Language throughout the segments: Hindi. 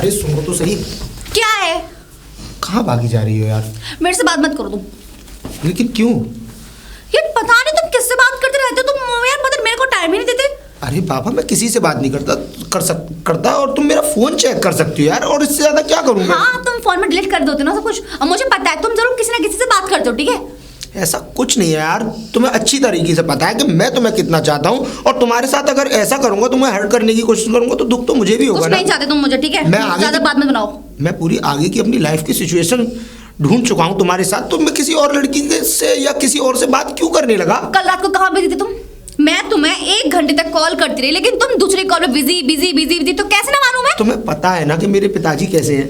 अरे सुनो तो सही। क्या है? कहाँ भागी जा रही हो यार? मेरे से बात मत करो तुम। लेकिन क्यों? यार पता नहीं तुम किससे बात करते रहते हो तुम यार, मतलब मेरे को टाइम ही नहीं देते। अरे बाबा मैं किसी से बात नहीं करता और तुम मेरा फोन चेक कर सकती हो यार, और इससे ज्यादा क्या करूँ मैं? हाँ तुम फोन में डिलीट कर देते हो ना सब कुछ, और मुझे पता है तुम जरूर किसी ना किसी से बात करते हो, ठीक है? ऐसा कुछ नहीं है यार, तुम्हें अच्छी तरीके से पता है कि मैं तुम्हें कितना चाहता हूँ, और तुम्हारे साथ अगर ऐसा करूंगा तुम्हें हर्ट करने की कोशिश करूंगा तो दुख तो मुझे भी होगा कुछ ना। नहीं चाहते तुम मुझे, ठीक है? मैं आगे ज्यादा बात मत बनाओ। मैं पूरी आगे की अपनी लाइफ की सिचुएशन ढूंढ चुका हूँ तुम्हारे साथ, तो मैं किसी और लड़की से या किसी और से बात क्यों करने लगा? कल रात को कहाँ बिजी थे तुम? मैं तुम्हें 1 घंटे तक कॉल करती रही, लेकिन तुम दूसरी कॉल में बिजी बिजी बिजी बिजी, तो कैसे ना मानूं मैं? तुम्हें पता है ना कि मेरे पिताजी कैसे हैं?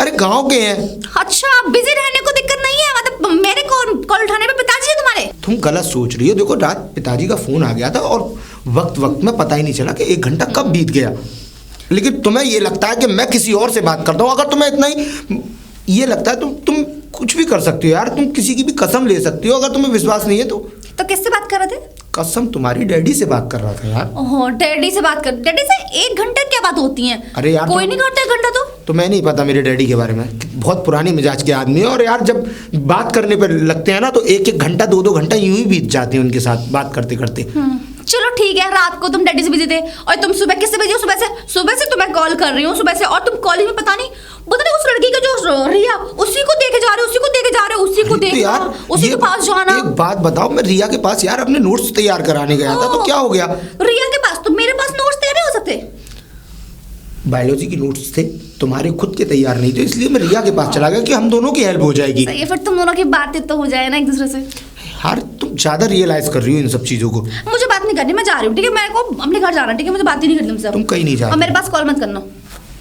अरे गांव के हैं। अच्छा, बिजी रहने को दिक्कत नहीं है, मतलब मेरे कॉल उठाने पे पिताजी है तुम्हारे? तुम गलत सोच रही हो। देखो रात पिताजी का फोन आ गया था और वक्त में पता ही नहीं चला कि 1 घंटा कब बीत गया। लेकिन तुम्हें ये लगता है कि मैं किसी और से बात करता हूँ। अगर तुम्हें इतना ही ये लगता है तो तुम कुछ भी कर सकती हो यार, तुम किसी की भी कसम ले सकती हो अगर तुम्हें विश्वास नहीं है तो। किससे बात कर रहे थे? कसम तुम्हारी डैडी से बात कर रहा था यार। ओहो, डैडी से बात कर? डैडी से 1 घंटे क्या बात होती है? अरे यार कोई नहीं करता 1 घंटा तो। तुम्हें नहीं पता मेरे डैडी के बारे में, बहुत पुरानी मिजाज के आदमी है, और यार जब बात करने पर लगते हैं ना तो 1-1 घंटा 2-2 घंटा यूं ही बीत जाते हैं उनके साथ बात करते करते। चलो ठीक है, रात को तुम डैडी से बिजी थे, और तुम सुबह किससे बिजी हो? सुबह से तुम्हें कॉल कर रही हूँ सुबह से, और तुम कॉलिंग में पता नहीं उस लड़की का जो रिया, उसी को देखे जा रहे हो, उसी को देखे जा रहे हो, उसी को देखना, उसी के पास जाना। एक बात बताओ, मैं रिया के पास यार अपने नोट्स तैयार कराने गया था, तो क्या हो गया? रिया के पास? तो मेरे पास नोट्स तैयार नहीं हो सकते? बायोलॉजी की नोट्स थे, तुम्हारे खुद के तैयार नहीं थे, इसलिए मैं रिया के पास चला गया कि हम दोनों की हेल्प हो जाएगी। सही है, फिर तुम दोनों की बातें तो हो जाए ना एक दूसरे से। यार तुम ज्यादा रियलाइज कर रही हो इन सब चीजों को। मुझे बात नहीं करनी, मैं जा रही हूँ, ठीक है? मेरे को अपने घर जाना, ठीक है? मुझे बात ही नहीं करनी तुमसे। तुम कहीं नहीं जा रही। और मेरे पास कॉल मत करना।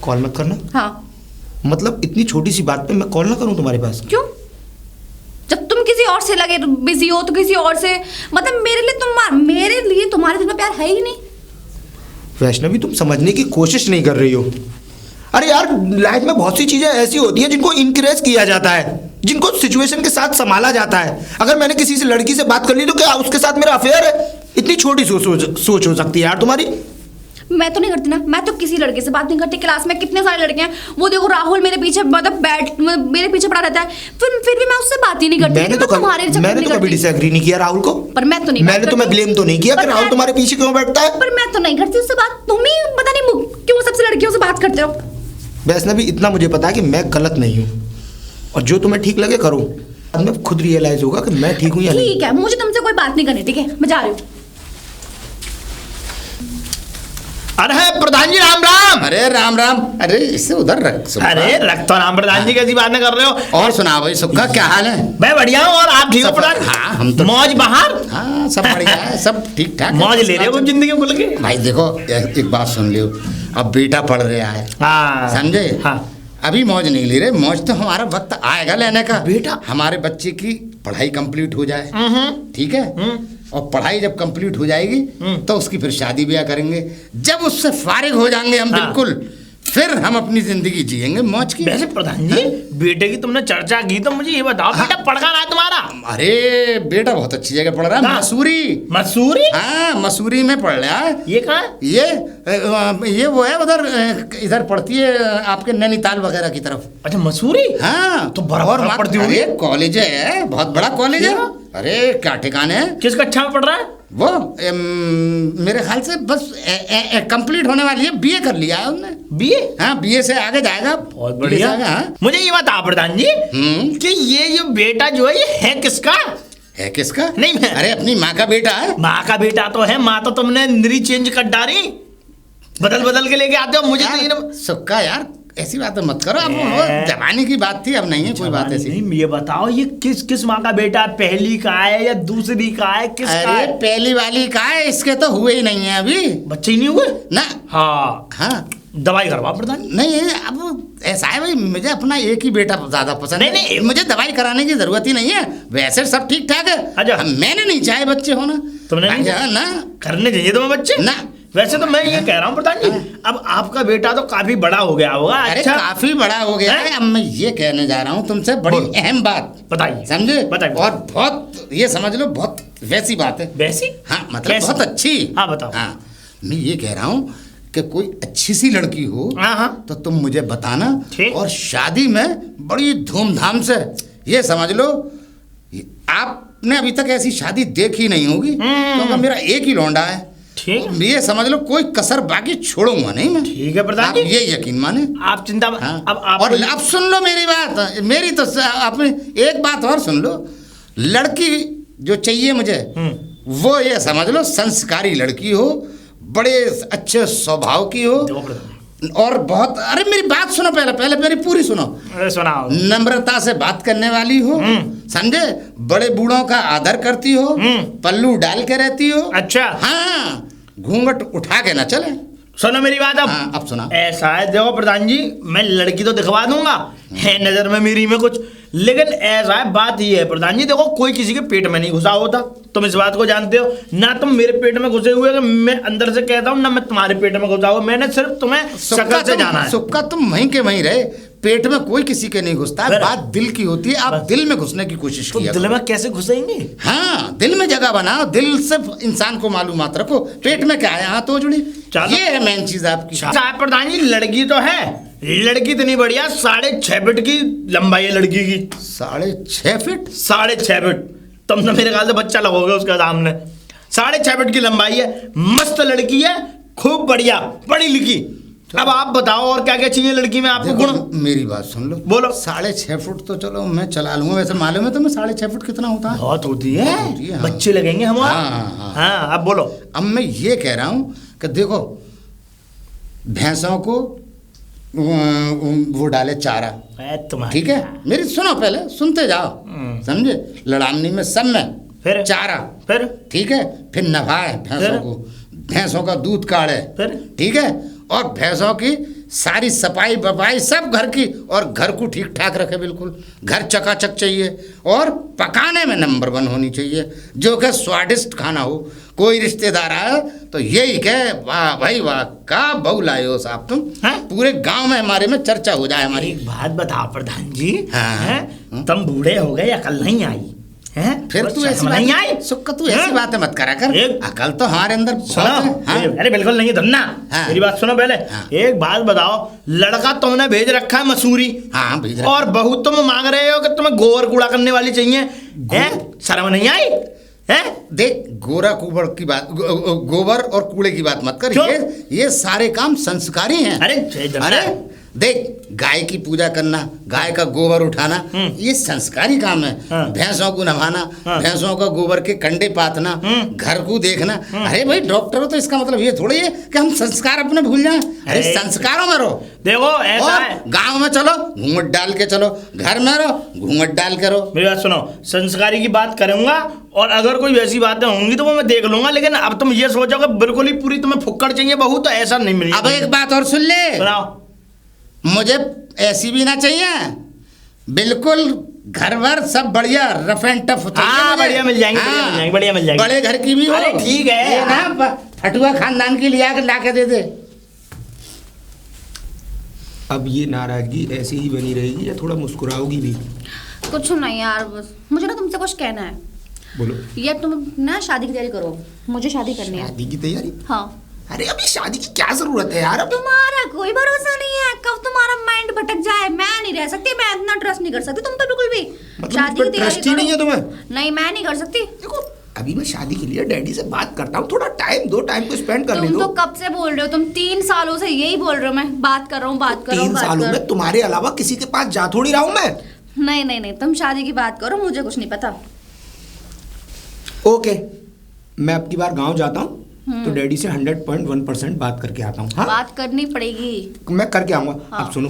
कॉल मत करना? हाँ। मतलब इतनी छोटी सी बात पे मैं कॉल ना करूं तुम्हारे पास? क्यों? जब तुम किसी और से लगे बिजी हो तो किसी और से, मतलब मेरे लिए तुम्हारे दिल में प्यार है ही नहीं। वैष्णवी तुम समझने की कोशिश नहीं कर रही हो। अरे यार लाइफ में बहुत सी चीजें ऐसी होती हैं जिनको इनकरेज किया जाता है, जिनको सिचुएशन के साथ संभाला जाता है। अगर मैंने किसी से लड़की से बात कर ली तो क्या उसके साथ मेरा अफेयर है? इतनी छोटी सोच हो सकती है यार तुम्हारी? मैं तो नहीं करती ना, मैं तो किसी लड़के से बात नहीं करती। क्लास में कितने सारे लड़के हैं, वो देखो राहुल मेरे पीछे मेरे पीछे पड़ा रहता है, फिर भी मैं उससे बात ही नहीं करती। मैंने तो कभी डिसएग्री नहीं किया राहुल को। पर मैं तो नहीं, मैंने तुम्हें ब्लेम तो नहीं किया कि राहुल तुम्हारे पीछे क्यों बैठता है। पर मैं तो नहीं करती उससे बात। तुम ही पता नहीं क्यों सबसे लड़कियों से बात करते हो। वैष्णवी इतना मुझे पता है कि मैं गलत नहीं हूँ, और जो तुम्हें ठीक लगे करो। अब मैं खुद रियलाइज होगा कि मैं ठीक हूँ या नहीं। ठीक है, मुझे तुमसे कोई बात नहीं करनी, ठीक है? मैं जा रही हूँ। अरे प्रधान जी राम राम। अरे राम राम। अरे इसे उधर रख। अरे रख तो राम। प्रधान जी कैसी बातें कर रहे हो? और सुना भाई सुक्का, क्या हाल है? मैं बढ़िया हूँ, और आप ठीक हो प्रधान? हाँ हम तो मौज बहार। हाँ सब बढ़िया है, सब ठीक ठाक। मौज ले रहे हो जिंदगी को लेके? भाई देखो एक बात सुन लियो, अब बेटा पढ़ रहा है, हाँ समझे? हाँ। अभी मौज नहीं ले रहे, मौज तो हमारा वक्त आएगा लेने का। बेटा हमारे बच्चे की पढ़ाई कंप्लीट हो जाए, ठीक है? और पढ़ाई जब कंप्लीट हो जाएगी तो उसकी फिर शादी ब्याह करेंगे। जब उससे फारिग हो जाएंगे हम, बिल्कुल फिर हम अपनी जिंदगी जिएंगे मौज की। वैसे प्रधान जी बेटे की तुमने चर्चा की तो मुझे ये बताओ, बेटा पढ़ कहाँ रहा है तुम्हारा? अरे बेटा बहुत अच्छी जगह पढ़ रहा है, मसूरी। मसूरी? हाँ मसूरी में पढ़ रहा है। ये कहाँ है? ये वो है उधर, इधर पढ़ती है आपके नैनीताल वगैरह की तरफ। अच्छा मसूरी? हाँ तो बराबर पढ़ती होगी। अरे कॉलेज है, बहुत बड़ा कॉलेज है। अरे क्या ठिकाने है। किस कक्षा में पढ़ रहा है वो? मेरे ख्याल से बस कंप्लीट होने वाली है, बीए कर लिया है उसने। बीए? हाँ बीए से आगे जाएगा। बहुत बढ़िया। हाँ? मुझे ये बताओ प्रधान जी कि ये बेटा जो है ये है किसका? है किसका? नहीं मैं, अरे अपनी माँ का बेटा है। माँ का बेटा तो है, माँ तो तुमने इंद्री चेंज कर डाली, बदल के लेके आते हो। मुझे तो सुक्का यार ऐसी बात मत करो, अब वो जवानी की बात थी, अब नहीं है कोई बात ऐसी। नहीं ये बताओ ये किस माँ का बेटा, पहली का है या दूसरी का है, किसका है? अरे पहली वाली का है, इसके तो हुए ही नहीं है अभी, बच्चे ही नहीं हुए ना। हाँ हाँ दवाई करवा प्रधान। नहीं अब ऐसा है भाई, मुझे अपना एक ही बेटा ज्यादा पसंद है। नहीं मुझे दवाई कराने की जरूरत ही नहीं है, वैसे सब ठीक ठाक है। अच्छा मैंने नहीं चाहे बच्चे होना। तुमने नहीं ना करने चाहिए तुम्हें बच्चे ना। वैसे तो मैं ये कह रहा हूँ प्रधान जी, अब आपका बेटा तो काफी बड़ा हो गया होगा। अच्छा काफी बड़ा हो गया है। अब मैं ये कहने जा रहा हूँ तुमसे बड़ी अहम बात, बताइए। समझे? बताइए। और बहुत ये समझ लो बहुत वैसी बात है। वैसी? हाँ मतलब बहुत अच्छी। हाँ बताओ। हाँ मैं ये कह रहा हूँ कि कोई अच्छी सी लड़की हो हाँ। तो तुम मुझे बताना, ठीक। और शादी में बड़ी धूमधाम से, ये समझ लो आपने अभी तक ऐसी शादी देखी नहीं होगी, क्योंकि मेरा एक ही लौंडा है। ठीक। और ये समझ लो कोई कसर बाकी छोड़ूंगा नहीं मैं। ठीक है प्रधान आप जी, ये यकीन माने। आप चिंता हाँ। अब आप और अब सुन लो मेरी बात, मेरी तो आपने एक बात और सुन लो। लड़की जो चाहिए मुझे, वो ये समझ लो संस्कारी लड़की हो, बड़े अच्छे स्वभाव की हो, देखो प्रधान, और बहुत, अरे मेरी बात सुनो, पहले मेरी पूरी सुनो। अरे सुनाओ। नम्रता से बात करने वाली हो, समझे, बड़े बूढ़ों का आदर करती हो, पल्लू डाल के रहती हो। अच्छा। हाँ, घूंघट उठा के ना चले। सुनो मेरी बात अब। हाँ, अब सुना। ऐसा है देखो प्रधान जी, मैं लड़की तो दिखवा दूंगा, है नजर में मेरी में कुछ, लेकिन ऐसा है, बात ये है प्रधान जी, देखो कोई किसी के पेट में नहीं घुसा होता, तुम इस बात को जानते हो ना। तुम मेरे पेट में घुसे हुए, मैं अंदर से कहता हूँ ना, मैं तुम्हारे पेट में घुसा हुआ, मैंने सिर्फ तुम्हें शक्ल से जाना है। सुक्का तुम वहीं के वहीं रहे, पेट में कोई किसी के नहीं घुसता है, बात दिल की होती है। आप दिल में घुसने की कोशिश तो किया दिल में कैसे घुसेंगे? हाँ, दिल में जगह बनाओ, दिल से इंसान को मालूमात रखो, पेट में क्या है, हाँ तो जुड़ी, चलो। ये है मेन चीज आपकी। साहब प्रधान जी, लड़की तो है, लड़की इतनी बढ़िया, 6.5 फीट की लंबाई है लड़की की। 6.5 फीट? 6.5 फीट, तुम तो मेरे ख्याल से बच्चा लगोगे उसका सामने। 6.5 फीट की लंबाई है, मस्त लड़की है, खूब बढ़िया, पढ़ी लिखी। अब आप बताओ और क्या क्या चाहिए लड़की में आपको गुण? मेरी बात सुन लो, बोलो। 6.5 फुट तो चलो मैं चला लूंगा, वैसे मालूम है तुम्हें 6.5 फुट कितना होता है? बहुत होती है, होती है, हाँ। बच्चे लगेंगे हमारे। हाँ, अब बोलो। अब मैं ये कह रहा हूँ कि देखो, भैंसों को वो डाले चारा, ठीक है, मेरी सुनो, पहले सुनते जाओ, समझे, लड़ामनी में सब में फिर चारा, फिर ठीक है, फिर नभाए भैंसों को, भैंसों का दूध काढ़े, फिर ठीक है, और भैंसों की सारी सफाई बफाई सब घर की, और घर को ठीक ठाक रखे, बिल्कुल घर चकाचक चाहिए, और पकाने में नंबर 1 होनी चाहिए, जो कि स्वादिष्ट खाना हो। कोई रिश्तेदार आए तो यही कहे, वाह भाई वाह, का बहू लाए हो साहब तुम, पूरे गांव में हमारे में चर्चा हो जाए हमारी। एक बात बताओ प्रधान जी, हाँ। तुम बूढ़े हो गए, अकल नहीं आई है? फिर तू ऐसी नहीं आई, बात, सुक्का तू ऐसी बातें मत करा कर, अकल तो हमारे अंदर सुनो। हाँ? अरे बिल्कुल नहीं धन्ना, हाँ। मेरी बात सुनो पहले। हाँ। एक बात बताओ, लड़का तुमने भेज रखा है मसूरी, हाँ भेज रखा। और बहू तुम मांग रहे हो कि तुम्हें गोबर कूड़ा करने वाली चाहिए, हैं? शर्म नहीं आई है? देख, गोरा कुबर की बात, गोबर और कूड़े की बात मत कर, ये सारे काम संस्कारी हैं। अरे देख, गाय की पूजा करना, गाय का गोबर उठाना, ये संस्कारी काम है। हाँ। भैंसों को नभाना, हाँ। भैंसों का गोबर के कंडे पातना, घर को देखना। अरे भाई डॉक्टर हो तो इसका मतलब ये थोड़ी है कि हम संस्कार अपने भूल जाएं। अरे संस्कारों में रहो। देखो ऐसा है, गांव में चलो घूंघट डाल के चलो, घर में रहो घूंघट डाल के रहो। मेरी बात सुनो, संस्कारी की बात करूंगा, और अगर कोई वैसी बातें होंगी तो वो मैं देख लूंगा, लेकिन अब तुम ये सोचोगे बिल्कुल ही पूरी तुम्हें फुक्कड़ चाहिए बहू, तो ऐसा नहीं मिलेगी। अब एक बात और सुन ले, सुनाओ। मुझे ऐसी भी ना चाहिए, बिल्कुल घर भर सब बढ़िया रफ एंड टफ चाहिए। हाँ, मुझे। बढ़िया मिल जाएंगे, हाँ, बढ़िया मिल जाएंगे। बड़े घर की भी हो। अरे ठीक है, ये ना फटुआ खानदान की लिया ला के दे दे। अब ये नाराजगी ऐसी ही बनी रहेगी या थोड़ा मुस्कुराओगी भी? कुछ नहीं यार, बस मुझे ना तुमसे कुछ कहना है। बोलो। ये तुम ना शादी की तैयारी करो, मुझे शादी करनी है। शादी की तैयारी? हाँ। अरे अभी शादी की क्या जरूरत है यार? अब तुम्हारा कोई भरोसा नहीं है, कब तुम्हारा माइंड भटक जाए। मैं नहीं रह सकती, मैं इतना ट्रस्ट नहीं कर सकती तुम पे बिल्कुल भी। मतलब शादी की तैयारी ट्रस्ट ही नहीं है तुम्हें? नहीं, मैं नहीं कर सकती। देखो, अभी मैं शादी के लिए डैडी से बात करता हूँ, थोड़ा टाइम दो, टाइम को स्पेंड करने तुम दो। तो कब से बोल रहे हो, तुम 3 सालों से यही बोल रहे हो, मैं बात कर रहा हूँ, बात कर रहा हूँ। 3 सालों में तुम्हारे अलावा किसी के पास जा थोड़ी रहा हूँ मैं। नहीं नहीं नहीं, तुम शादी की बात करो, मुझे कुछ नहीं पता। ओके, मैं अब की बार गांव जाता हूँ तो डैडी से 100.1% बात करके आता हूँ। हाँ? बात करनी पड़ेगी। मैं करके आऊंगा। हाँ। अब सुनो,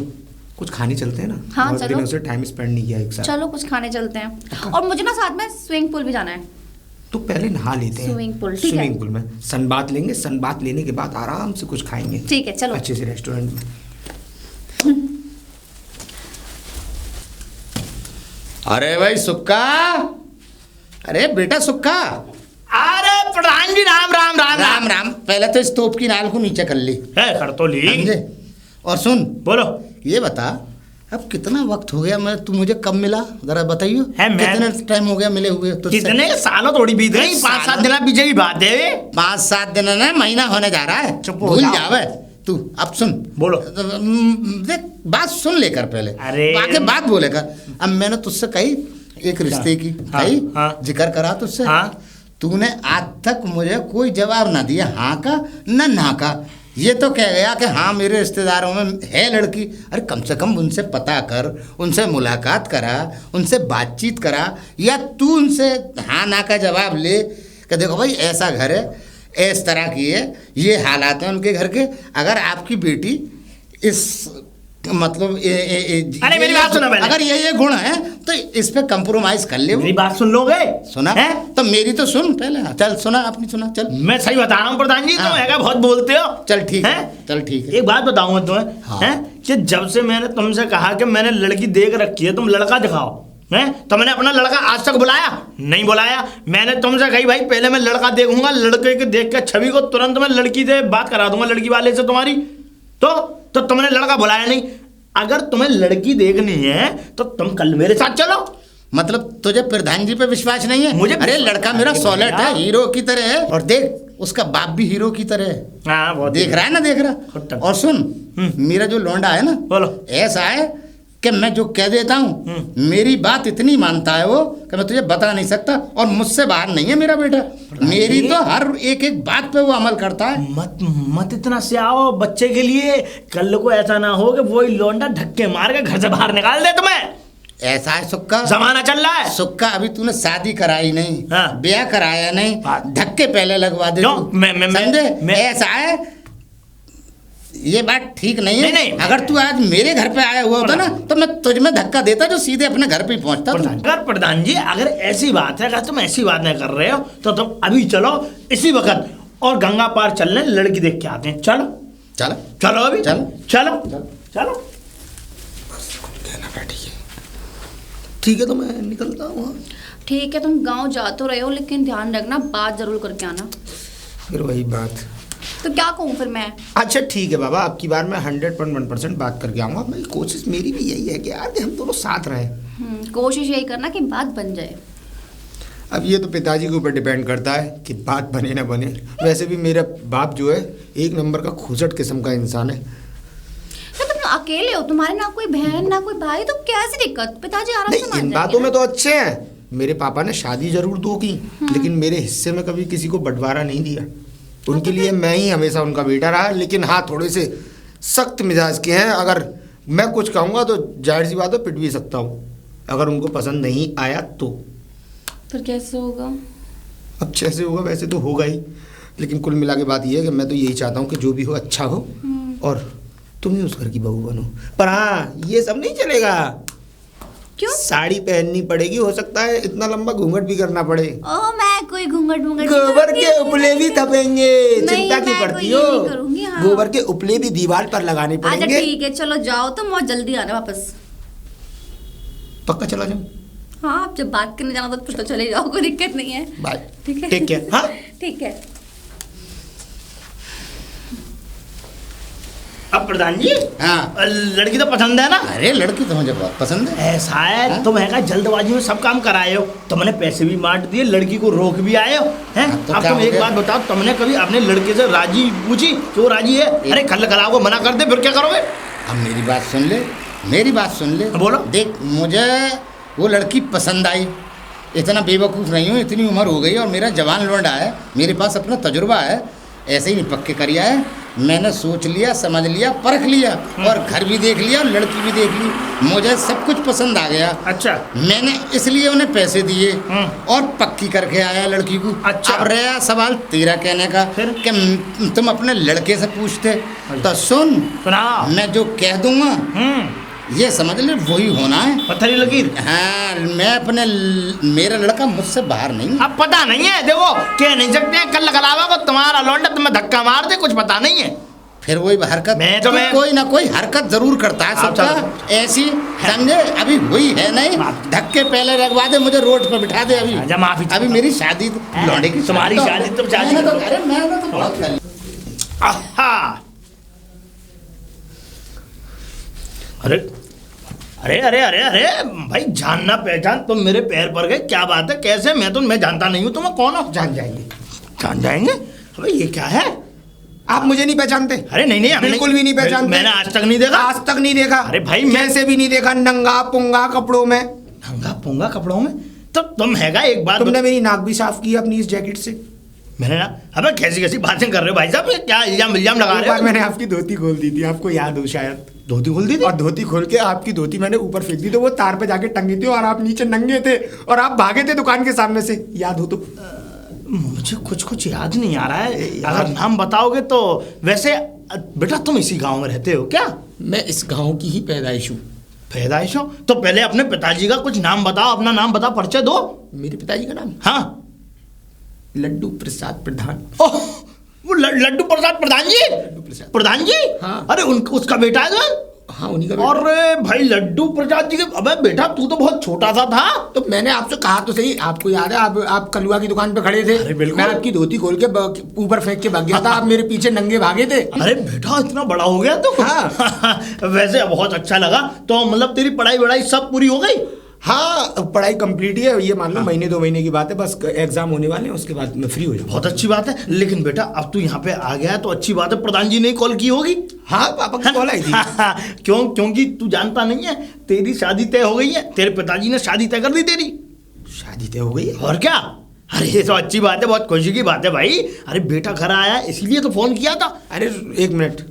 कुछ खाने चलते हैं ना? हाँ, बहुत चलो। दिनों से टाइम स्पेंड नहीं किया एक साथ। चलो कुछ खाने चलते हैं, और मुझे ना साथ में स्विमिंग पूल भी जाना है। तो पहले नहा लेते हैं स्विमिंग पूल, ठीक है। स्विमिंग पूल में सन बात लेंगे, सन बात लेने के बाद आराम से कुछ खाएंगे। ठीक है, चलो। अच्छे से रेस्टोरेंट में। अरे भाई सुक्का, अरे बेटा सुक्का। अरे प्रधान जी, राम राम राम राम राम। पहले तो इस तोप की नाल को नीचे कर ली, है कर तो ली। समझे? और सुन, बोलो। ये बता, अब कितना वक्त हो गया, मैं तू मुझे कब मिला जरा बताइयो। है मैं- कितने टाइम हो गया मिले हुए तुझसे? कितने सालों थोड़ी बीत गई, 5-7 दिन पीछे की बात है। 5-7 दिन ना, महीना होने जा रहा है। चुप हो भूल जाओ। जावे, तू अब सुन, बोलो। देख बात सुन लेकर पहले, अरे। आगे बात बोलेकर। अब मैंने तुझसे कही एक रिश्ते की हाँ, कही, हाँ। जिक्र करा तुझसे, हाँ। तूने आज तक मुझे कोई जवाब ना दिया, हाँ का न ना का। ये तो कह गया कि हाँ मेरे रिश्तेदारों में है लड़की। अरे कम से कम उनसे पता कर, उनसे मुलाकात करा, उनसे बातचीत करा, या तू उनसे हाँ ना का जवाब ले कि देखो भाई ऐसा घर है, इस तरह की है, ये हालात हैं उनके घर के। अगर आपकी बेटी इस मतलब अरे मेरी बात सुनो पहले। अगर ये गुण है तो इस पे कंप्रोमाइज कर ले। मेरी बात सुन लोगे? सुना है? तो मेरी तो सुन पहले। चल सुना, अपनी सुना। चल मैं सही बता रहा हूँ प्रधान जी, तुम हाँ। हैगा बहुत बोलते हो। चल ठीक है, हैं? चल ठीक है। एक बात बताऊंगा तुम्हें, हाँ। हैं? कि जब से मैंने तुमसे कहा कि मैंने लड़की देख रखी है, तुम लड़का दिखाओ, हैं? तो मैंने अपना लड़का आज तक बुलाया नहीं? बुलाया। मैंने तुमसे कही भाई पहले मैं लड़का देखूंगा, लड़के के देख के छवि को तुरंत मैं लड़की से बात करा दूंगा, लड़की वाले से तुम्हारी। तो तुमने लड़का बुलाया नहीं। अगर तुम्हें लड़की देखनी है तो तुम कल मेरे साथ चलो। मतलब तुझे प्रधान जी पे विश्वास नहीं है? मुझे अरे लड़का मेरा अरे सॉलिड भैया। है, हीरो की तरह है। और देख उसका बाप भी हीरो की तरह है। हाँ, बहुत देख रहा है ना, देख रहा। खुट्टा। और सुन, मेरा जो लौंडा है ना, बोलो। ऐसा है कि मैं जो कह देता हूँ मेरी बात इतनी मानता है वो कि मैं तुझे बता नहीं सकता। और मुझसे बाहर नहीं है मेरा बेटा, मेरी तो हर एक एक बात पे वो अमल करता है। मत इतना से आओ बच्चे के लिए, कल को ऐसा ना हो कि वही लौंडा धक्के मार के घर से बाहर निकाल दे तुम्हें। ऐसा है सुक्का, जमाना चल रहा है। सुक्का अभी तूने शादी कराई नहीं, हाँ। ब्याह कराया नहीं, बात- धक्के पहले लगवा दे क्यों? तू। मैं- समझे? ऐसा है, ये बात ठीक नहीं है। नहीं। अगर तू आज मेरे घर पे आया हुआ होता ना तो मैं तुझ में धक्का देता जो सीधे अपने घर पे ही पहुंचता तू। प्रधान जी अगर ऐसी बात है, अगर तुम ऐसी बात नहीं कर रहे हो तो तुम अभी चलो इसी वक्त और गंगा पार चल रहे, लड़की देख के आते हैं। चलो चल चलो अभी चलो। चलो चलो। ठीक है तो मैं निकलता हूँ। ठीक है तुम गांव जा तो रहे हो, लेकिन ध्यान रखना बात जरूर करके आना। फिर वही बात। तो क्या कहूँ फिर मैं? अच्छा ठीक है बाबा, अब की बार मैं 100.1% बात करके आऊँगा। मेरी कोशिश मेरी भी यही है कि यार कि हम दोनों साथ रहें। कोशिश यही करना कि बात बन जाए। अब ये तो पिताजी के ऊपर डिपेंड करता है कि बात बने ना बने। वैसे भी मेरा बाप जो है एक नंबर का खूसट किस्म का इंसान है। तो तुम अकेले हो, तुम्हारे ना कोई बहन ना कोई भाई, तो कैसी दिक्कत? पिताजी आराम से नहीं, मान इन जाएंगे बातों ना। में तो अच्छे हैं। मेरे पापा ने शादी जरूर दो की, लेकिन मेरे हिस्से में कभी किसी को बंटवारा नहीं दिया। उनके लिए मैं ही हमेशा उनका बेटा रहा। लेकिन हाँ, थोड़े से सख्त मिजाज के हैं। अगर मैं कुछ कहूँगा तो जाहिर सी बात है पिट भी सकता हूँ, अगर उनको पसंद नहीं आया तो। फिर कैसे होगा? अब जैसे होगा वैसे तो होगा ही, लेकिन कुल मिला के बात ये है कि मैं तो यही चाहता हूँ कि जो भी हो अच्छा हो और तुम ही उस घर की बहू बनो। पर हाँ, ये सब नहीं चलेगा। क्यों? साड़ी पहननी पड़ेगी, हो सकता है इतना लंबा घूंघट भी करना पड़े। ओ मैं कोई घूंघट गोबर के उपले भी थपेंगे, चिंता क्यों मैं करती कोई हो? ये नहीं करूंगी, हाँ। गोबर के उपले भी दीवार पर लगाने अच्छा पड़ेंगे। ठीक है, चलो जाओ तुम और जल्दी आना वापस। पक्का चला जाऊं? हाँ, अब जब बात करने जाना तो फिर तो चले जाओ, कोई दिक्कत नहीं है। बाय। ठीक है, टेक केयर। हाँ ठीक है। अब प्रधान जी हाँ। लड़की तो पसंद है ना? अरे लड़की तो मुझे बहुत पसंद है। ऐसा है हाँ? तुम है जल्दबाजी में सब काम कराए हो, तुमने पैसे भी बांट दिए, लड़की को रोक भी आए हो हैं? हाँ, तो अब क्या तुम हो एक गया? बात बताओ, तुमने कभी अपने लड़के से राजी पूछी कि वो राजी है? अरे कल कलाओ को मना कर दे फिर क्या करोगे? अब मेरी बात सुन ले, मेरी बात सुन ले। बोलो। देख मुझे वो लड़की पसंद आई, इतना बेवकूफ़ नहीं हूँ, इतनी उम्र हो गई और मेरा जवान लौंडा है, मेरे पास अपना तजुर्बा है। ऐसे ही नहीं पक्के करिया है, मैंने सोच लिया, समझ लिया, परख लिया और घर भी देख लिया और लड़की भी देख ली। मुझे सब कुछ पसंद आ गया। अच्छा। मैंने इसलिए उन्हें पैसे दिए और पक्की करके आया लड़की को। अच्छा। अब रहा सवाल तेरा कहने का फिर? कि तुम अपने लड़के से पूछते। तो सुन, सुनाओ। मैं जो कह दूंगा ये समझ ले वही होना है। पत्थरी लकीर। हाँ, मैं अपने मेरा लड़का मुझसे बाहर नहीं। अब पता नहीं है, देखो कह नहीं सकते हैं कल कलावा को तुम्हारा लौंडा तुम्हें धक्का मार दे, कुछ पता नहीं है। फिर वही हरकत मैं कोई ना कोई हरकत जरूर करता है आप सबका ऐसी, समझे? अभी हुई है नहीं, धक्के पहले लगवा दे, मुझे रोड पे बिठा दे। अभी आजा, माफी अभी मेरी शादी लौंडे की तुम्हारी शादी तुम शादी मैंने तो- करो। अरे मैंने तो बहुत कर ली। आहा। अरे अरे अरे अरे अरे भाई, जानना पहचान, तुम मेरे पैर पर गए, क्या बात है? कैसे? मैं जानता नहीं हूँ, तुम्हें कौन हो? जान जाएंगे। जान जाएंगे? अबे ये क्या है? आप मुझे नहीं पहचानते? अरे नहीं नहीं, बिल्कुल भी नहीं पहचानते। मैंने आज तक नहीं देखा। आज तक नहीं देखा? अरे भाई, मैं कैसे भी नहीं देखा? नंगा पुंगा कपड़ों में। नंगा पुंगा कपड़ों में? तो तुम हैगा एक बात तुमने मेरी नाक भी साफ की अपनी इस जैकेट से। मैंने ना, अबे कैसी कैसी बातें कर रहे हो भाई साहब, ये क्या इल्जाम लगा एक रहे बार हो? मैंने आपकी धोती खोल दी थी, आपको याद हो शायद। धोती खोल दी थी? और धोती खोल के आपकी धोती मैंने ऊपर फेंक दी, तो वो तार पे जाके टंगी थी और आप नीचे नंगे थे और आप भागे थे दुकान के सामने से, याद हो तो? मुझे कुछ याद नहीं आ रहा है, अगर नाम बताओगे तो। वैसे बेटा तुम इसी गांव में रहते हो क्या? मैं इस गांव की ही पैदाइश हूँ। पैदाइश हो तो पहले अपने पिताजी का कुछ नाम बताओ, अपना नाम बताओ, परिचय दो। मेरे पिताजी का नाम हाँ, लड्डू प्रसाद प्रधान। ओह, वो लड्डू प्रसाद प्रधान जी? प्रसाद। प्रधान जी? हाँ। अरे उसका बेटा है ना? हाँ, उन्हीं का बेटा। अरे भाई लड्डू प्रसाद जी के, अबे बेटा तू तो बहुत छोटा सा था। तो मैंने आपसे कहा तो सही, आपको याद है? आप कलुआ की दुकान पे खड़े थे। अरे बिल्कुल। मैं आपकी धोती खोल के ऊपर फेंक के भाग गया था, आप मेरे पीछे नंगे भागे थे। अरे बेटा इतना बड़ा हो गया तो। हाँ। वैसे बहुत अच्छा लगा। तो मतलब तेरी पढ़ाई वढ़ाई सब पूरी हो गई? हाँ, पढ़ाई कंप्लीट ही है, ये मान लो महीने 2 महीने की बात है, बस एग्जाम होने वाले हैं, उसके बाद मैं फ्री हो जाऊँ। बहुत अच्छी बात है। लेकिन बेटा अब तू यहाँ पे आ गया है तो अच्छी बात है, प्रधान जी ने कॉल की होगी। हाँ, पापा की कॉल आई थी। क्योंकि तू जानता नहीं है, तेरी शादी तय हो गई है, तेरे पिताजी ने शादी तय कर दी तेरी। शादी तय हो गई है? और क्या? अरे ये तो अच्छी बात है, बहुत खुशी की बात है भाई। अरे बेटा घर आया इसीलिए तो फोन किया था। अरे 1 मिनट,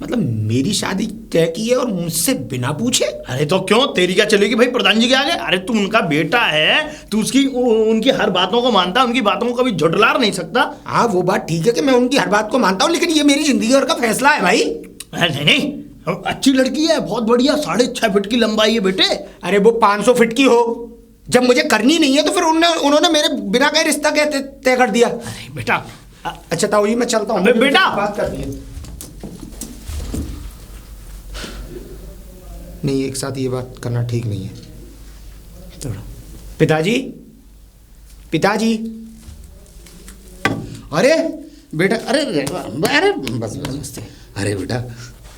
मतलब मेरी शादी तय की है और मुझसे बिना पूछे? अरे तो क्यों, तेरी क्या चलेगी भाई प्रधान जी के आगे? अरे तू उनका बेटा है, तू उनकी हर बातों को मानता है, उनकी बातों को कभी झुठला नहीं सकता। हाँ, वो बात ठीक है कि मैं उनकी हर बात को मानता हूँ, लेकिन ये मेरी जिंदगी भर का फैसला है भाई। अरे नहीं, अच्छी लड़की है, बहुत बढ़िया, 6.5 फीट की लंबाई है बेटे। अरे वो 500 फीट की हो, जब मुझे करनी नहीं है तो फिर उन्होंने मेरे बिना कहे रिश्ता तय कर दिया। अरे बेटा, अच्छा ताऊ जी, मैं चलता हूँ। अबे बेटा! बात करनी है। नहीं, एक साथ ये बात करना ठीक नहीं है। चलो पिताजी, पिताजी। अरे बेटा, अरे बस। अरे बेटा,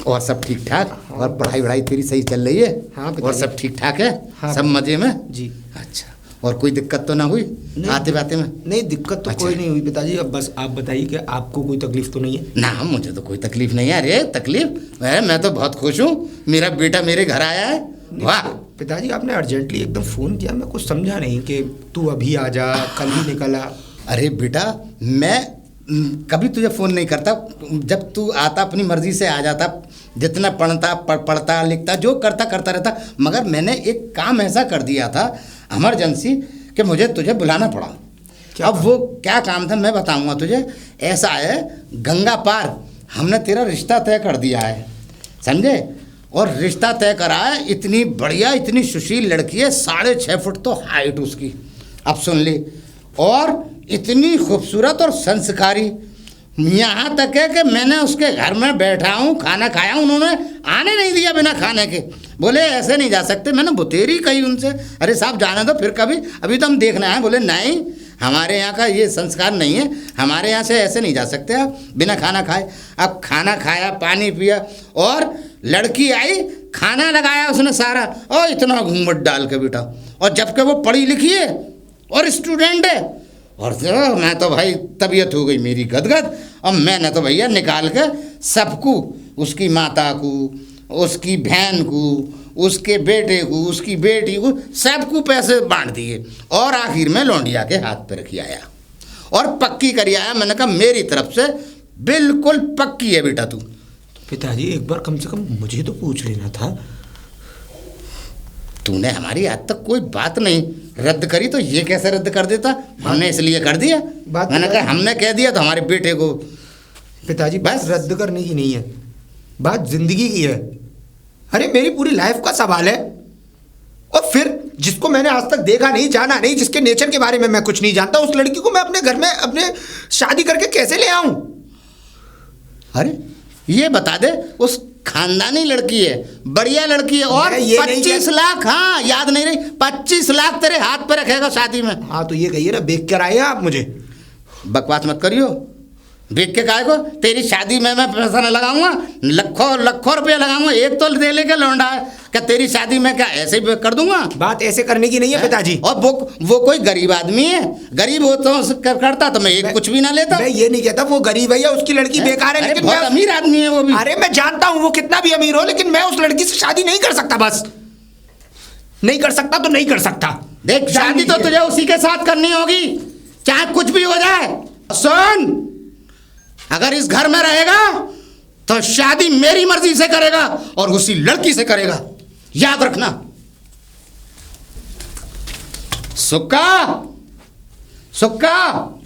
और सब ठीक ठाक? और पढ़ाई वढ़ाई तेरी सही चल रही है? हाँ पिताजी। और सब ठीक ठाक है? हाँ सब मजे में? जी। अच्छा, और कोई दिक्कत तो ना हुई आते बाते में? नहीं, दिक्कत तो अच्छा। कोई नहीं हुई पिताजी। अब बस आप बताइए कि आपको कोई तकलीफ तो नहीं है? ना, मुझे तो कोई तकलीफ नहीं है। अरे तकलीफ है, मैं तो बहुत खुश हूँ, मेरा बेटा मेरे घर आया है। वाह पिताजी, आपने अर्जेंटली एकदम फ़ोन किया, मैं कुछ समझा नहीं कि तू अभी आ जा, कल ही निकल आ। अरे बेटा, मैं कभी तुझे फ़ोन नहीं करता, जब तू आता अपनी मर्ज़ी से आ जाता, जितना पढ़ता लिखता जो करता रहता। मगर मैंने एक काम ऐसा कर दिया था इमरजेंसी कि मुझे तुझे बुलाना पड़ा। अब वो क्या काम था मैं बताऊंगा तुझे। ऐसा है, गंगा पार हमने तेरा रिश्ता तय कर दिया है, समझे? और रिश्ता तय करा है, इतनी बढ़िया, इतनी सुशील लड़की है, 6.5 फुट तो हाइट उसकी। अब सुन ले, और इतनी खूबसूरत और संस्कारी, यहाँ तक है कि मैंने उसके घर में बैठा हूँ, खाना खाया, उन्होंने आने नहीं दिया बिना खाने के। बोले ऐसे नहीं जा सकते। मैंने बुतेरी कही उनसे, अरे साहब जाने दो फिर कभी, अभी तो हम देखना है। बोले नहीं, हमारे यहाँ का ये संस्कार नहीं है, हमारे यहाँ से ऐसे नहीं जा सकते आप बिना खाना खाए। अब खाना खाया, पानी पिया, और लड़की आई, खाना लगाया उसने सारा, और इतना घूंघट डाल के बेटा, और जबकि वो पढ़ी लिखी है और स्टूडेंट है। और मैं तो भाई तबीयत हो गई मेरी गदगद, और मैंने तो भैया निकाल के सबको, उसकी माता को, उसकी बहन को, उसके बेटे को, उसकी बेटी को, सबको पैसे बांट दिए, और आखिर में लौंडिया के हाथ पे रखी आया और पक्की करी आया। मैंने कहा मेरी तरफ से बिल्कुल पक्की है बेटा तू। पिताजी, एक बार कम से कम मुझे तो पूछ लेना था। तूने हमारी आज तक कोई बात नहीं रद्द करी, तो ये कैसे रद्द कर देता? हमने इसलिए कर दिया। मैंने कहा हमने कह दिया तो हमारे बेटे को। पिताजी, बात रद्द करने की नहीं है, बात जिंदगी की है। अरे मेरी पूरी लाइफ का सवाल है। और फिर जिसको मैंने आज तक देखा नहीं, जाना नहीं, जिसके नेचर के बारे में मैं कुछ नहीं जानता, उस लड़की को मैं अपने घर में अपने शादी करके कैसे ले आऊं? अरे ये बता दे, उस खानदानी लड़की है, बढ़िया लड़की है, और 25 लाख, हाँ याद नहीं रही, 25 लाख तेरे हाथ पे रखेगा शादी में। हाँ तो ये कहिए ना, बेच कर आए आप मुझे। बकवास मत करियो, देख के काहे को? तेरी शादी में मैं पैसा न लगाऊंगा, लाखों रुपया लगाऊंगा, एक तो दे लेके लौंडा है। क्या तेरी शादी में क्या ऐसे ही कर दूंगा? बात ऐसे करने की नहीं है पिताजी। और वो कोई गरीब आदमी है, गरीब हो तो करता तो मैं एक कुछ भी ना लेता। मैं ये नहीं कहता वो गरीब है या उसकी लड़की बेकार है, लेकिन बहुत अमीर आदमी है वो भी। अरे मैं जानता हूँ वो कितना भी अमीर हो, लेकिन मैं उस लड़की से शादी नहीं कर सकता। बस नहीं कर सकता तो नहीं कर सकता। देख, शादी तो तुझे उसी के साथ करनी होगी, चाहे कुछ भी हो जाए। सुन, अगर इस घर में रहेगा तो शादी मेरी मर्जी से करेगा और उसी लड़की से करेगा, याद रखना। सुक्का सुक्का।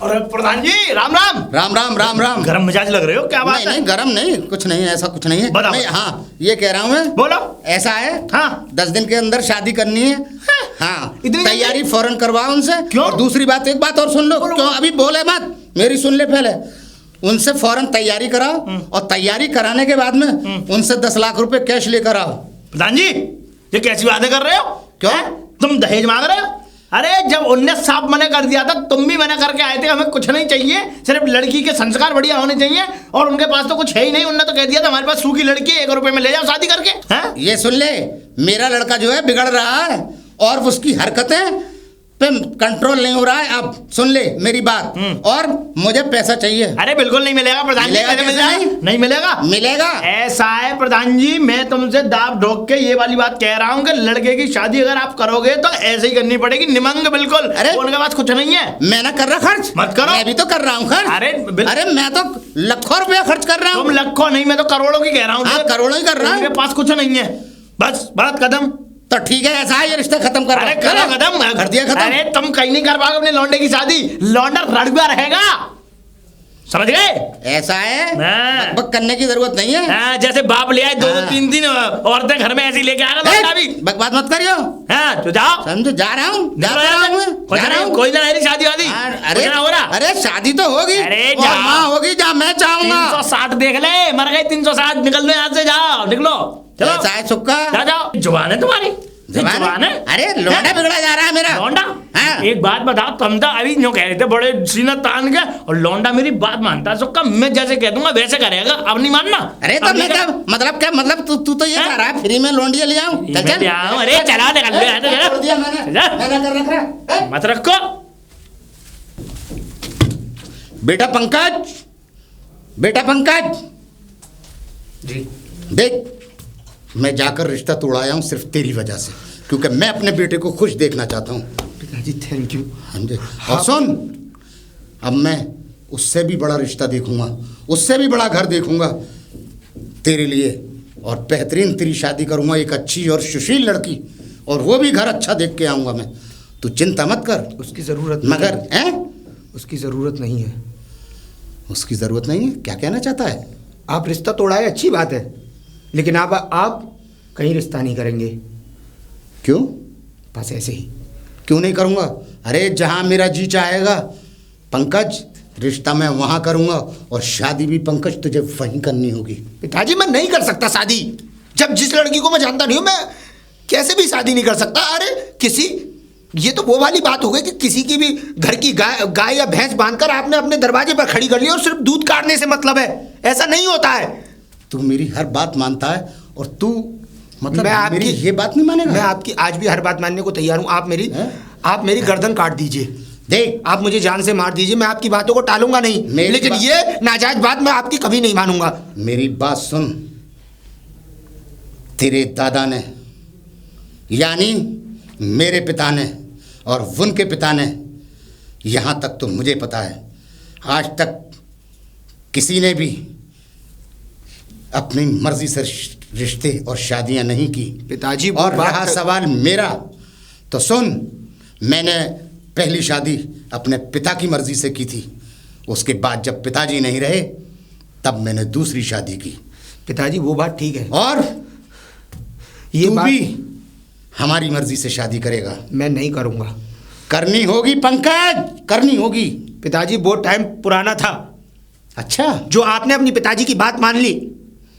अरे प्रधान जी, राम राम। राम राम राम राम। गरम मिजाज लग रहे हो, क्या बात नहीं है? नहीं, गरम नहीं, कुछ नहीं, ऐसा कुछ नहीं है। बताओ। नहीं, हाँ ये कह रहा हूँ मैं। बोलो। ऐसा है, हाँ। 10 दिन के अंदर शादी करनी है। हाँ, इतनी तैयारी फौरन करवाओ उनसे। क्यों? और दूसरी बात, एक बात और सुन लो। बोलो। क्यों अभी बोले मत, मेरी सुन ले पहले। उनसे फौरन तैयारी कराओ और तैयारी कराने के बाद में उनसे 10 लाख रुपए कैश लेकर आओ। प्रधान जी, ये कैसी बातें कर रहे हो? क्यों? हैं? तुम दहेज मांग रहे हो? अरे जब उनने साफ मना कर दिया था, तुम भी मना करके आए थे, हमें कुछ नहीं चाहिए, सिर्फ लड़की के संस्कार बढ़िया होने चाहिए। और उनके पास तो कुछ है ही नहीं। उनने तो कह दिया था हमारे पास सूखी लड़की है, 1 रुपए में ले जाओ शादी करके। हैं? ये सुन ले, मेरा लड़का जो है बिगड़ रहा है और उसकी हरकतें पे कंट्रोल नहीं हो रहा है। अब सुन ले मेरी बात, और मुझे पैसा चाहिए। अरे बिल्कुल नहीं मिलेगा प्रधान जी। मिलेगा कैसे कैसे मिलेगा? नहीं? नहीं मिलेगा। मिलेगा। ऐसा है प्रधान जी, मैं तुमसे दाब ढोक के ये वाली बात कह रहा हूँ कि लड़के की शादी अगर आप करोगे तो ऐसे ही करनी पड़ेगी, निमंग बिल्कुल। अरे उनके पास कुछ नहीं है। मैं ना कर रहा खर्च? मत करो। मैं भी तो कर रहा हूँ खर्च। अरे मैं तो लाखों रुपया खर्च कर रहा तुम हूँ। लाखों नहीं, मैं तो करोड़ों की कह रहा हूँ। हाँ, करोड़ों ही कर रहा हूँ। उनके पास कुछ नहीं है, बस बात खत्म। तो ठीक है, ऐसा है, ये रिश्ता खत्म कर। अरे करो खत्म, कर दिया खत्म। अरे तुम कहीं नहीं कर पाओगे अपने लौंडे की शादी। लौंडा रड़ुआ रहेगा, समझ गए? ऐसा है, हाँ। बक करने की जरूरत नहीं है। हाँ, जैसे बाप ले आए 2-3 औरतें घर में ऐसी लेके आ रहा लौंडा भी। बकवास मत करियो। हाँ तो जाओ, समझो, जा रहा हूँ, जा निकलो रहा यहाँ हूँ से। मैं, कुछ जा रहा नहीं, हूँ। कोई ना मेरी शादी वादी अरे कुछ ना हो रहा। अरे शादी तो होगी, अरे और जाओ। माँ होगी जहाँ मैं चाहूंगा। 360 देख ले, मर गए 360। निकल लो यहाँ से, जाओ निकलो, चलो। ऐसा है सुक्का। जाओ। जुबान है तुम्हारी, जवान है? अरे लौंडा बिगड़ा जा रहा है मेरा। लौंडा? हाँ। एक बात बताओ, तुम तो अभी यूं कह रहे थे बड़े सीना तान के, और लौंडा मेरी बात मानता है। सुक्का, मैं जैसे कह दूंगा वैसे करेगा, अब नहीं मानना। अरे तो अब मैं नहीं क्या मतलब, क्या मतलब, तू तो ये हाँ? कह रहा है फ्री में लौंडिया ले आऊं? चल मैं ले आऊं? अरे चला निकल लो यहाँ से, चलो। छोड़ दिया मैंने, जा। मैंने कर रखा है। मत रखो। बेटा पंकज, बेटा पंकज जी देख, मैं जाकर रिश्ता तोड़ाया हूँ सिर्फ तेरी वजह से, क्योंकि मैं अपने बेटे को खुश देखना चाहता हूँ। पिताजी थैंक यू। समझे? और सुन, अब मैं उससे भी बड़ा रिश्ता देखूंगा, उससे भी बड़ा घर देखूंगा तेरे लिए, और बेहतरीन तेरी शादी करूंगा, एक अच्छी और सुशील लड़की, और वो भी घर अच्छा देख के आऊंगा मैं। तू चिंता मत कर। उसकी जरूरत मगर हैं? उसकी जरूरत नहीं है। उसकी जरूरत नहीं है? क्या कहना चाहता है? आप रिश्ता तोड़ाए अच्छी बात है, लेकिन आप कहीं रिश्ता नहीं करेंगे। क्यों? बस ऐसे ही। क्यों नहीं करूंगा? अरे जहां मेरा जी चाहेगा पंकज, रिश्ता मैं वहां करूंगा, और शादी भी पंकज तुझे वहीं करनी होगी। पिताजी मैं नहीं कर सकता शादी। जब जिस लड़की को मैं जानता नहीं हूं, मैं कैसे भी शादी नहीं कर सकता। अरे किसी, ये तो वो वाली बात हो गई कि किसी की भी घर की गाय या भैंस बांधकर आपने अपने दरवाजे पर खड़ी कर ली और सिर्फ दूध काटने से मतलब है। ऐसा नहीं होता है। तू मेरी हर बात मानता है, और तू मतलब मैं आपकी मेरी ये बात नहीं मानेगा? मैं आपकी आज भी हर बात मानने को तैयार हूं। आप मेरी गर्दन काट दीजिए, देख, आप मुझे जान से मार दीजिए, मैं आपकी बातों को टालूंगा नहीं, लेकिन ये नाजायज बात मैं आपकी कभी नहीं मानूंगा। मेरी बात सुन। तेरे दादा ने, यानी मेरे पिता ने और उनके पिता ने, यहाँ तक तो मुझे पता है, आज तक किसी ने भी अपनी मर्जी से रिश्ते और शादियां नहीं की। पिताजी और रहा सवाल मेरा, तो सुन, मैंने पहली शादी अपने पिता की मर्जी से की थी। उसके बाद जब पिताजी नहीं रहे, तब मैंने दूसरी शादी की। पिताजी वो बात ठीक है, और ये तू बात भी हमारी मर्जी से शादी करेगा? मैं नहीं करूंगा। करनी होगी पंकज, करनी होगी। पिताजी वो टाइम पुराना था। अच्छा, जो आपने अपनी पिताजी की बात मान ली,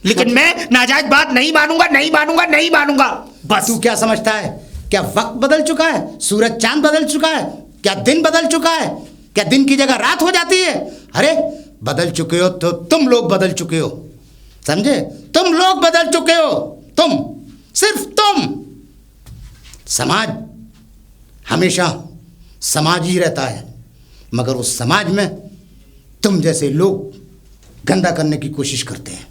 लेकिन मैं नाजायज बात नहीं मानूंगा, नहीं मानूंगा, नहीं मानूंगा। बस। तू क्या समझता है? क्या वक्त बदल चुका है? सूरज चांद बदल चुका है? क्या दिन बदल चुका है? क्या दिन की जगह रात हो जाती है? अरे बदल चुके हो तो तुम लोग बदल चुके हो, समझे? तुम लोग बदल चुके हो, तुम, सिर्फ तुम। समाज हमेशा समाज ही रहता है, मगर उस समाज में तुम जैसे लोग गंदा करने की कोशिश करते हैं।